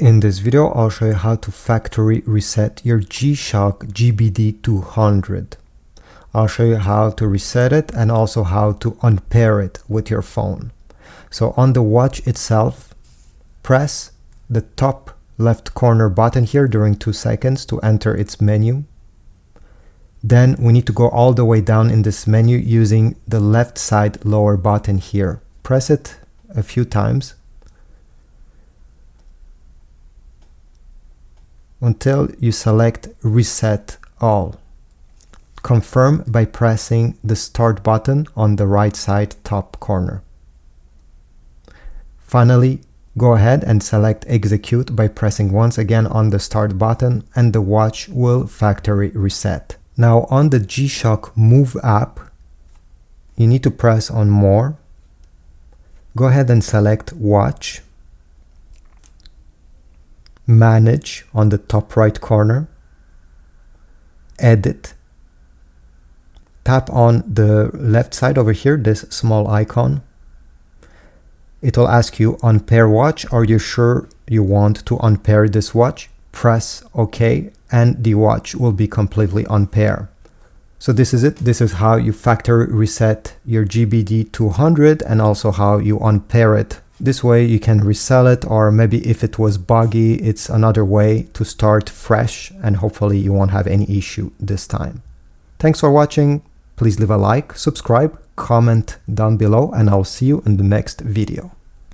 In this video, I'll show you how to factory reset your G-Shock GBD-200. I'll show you how to reset it and also how to unpair it with your phone. So on the watch itself, press the top left corner button here during 2 seconds to enter its menu. Then we need to go all the way down in this menu using the left side lower button here. Press it a few times until you select Reset All. Confirm by pressing the Start button on the right side top corner. Finally, go ahead and select Execute by pressing once again on the Start button, and the watch will factory reset. Now on the G-Shock Move app, you need to press on More. Go ahead and select Watch. Manage on the top right corner, Edit, tap on the left side over here, this small icon. It will ask you unpair watch. Are you sure you want to unpair this watch? Press OK and the watch will be completely unpair. So this is it. This is how you factory reset your GBD-200 and also how you unpair it. This way you can resell it, or maybe if it was buggy, it's another way to start fresh and hopefully you won't have any issue this time. Thanks for watching. Please leave a like, subscribe, comment down below, and I'll see you in the next video.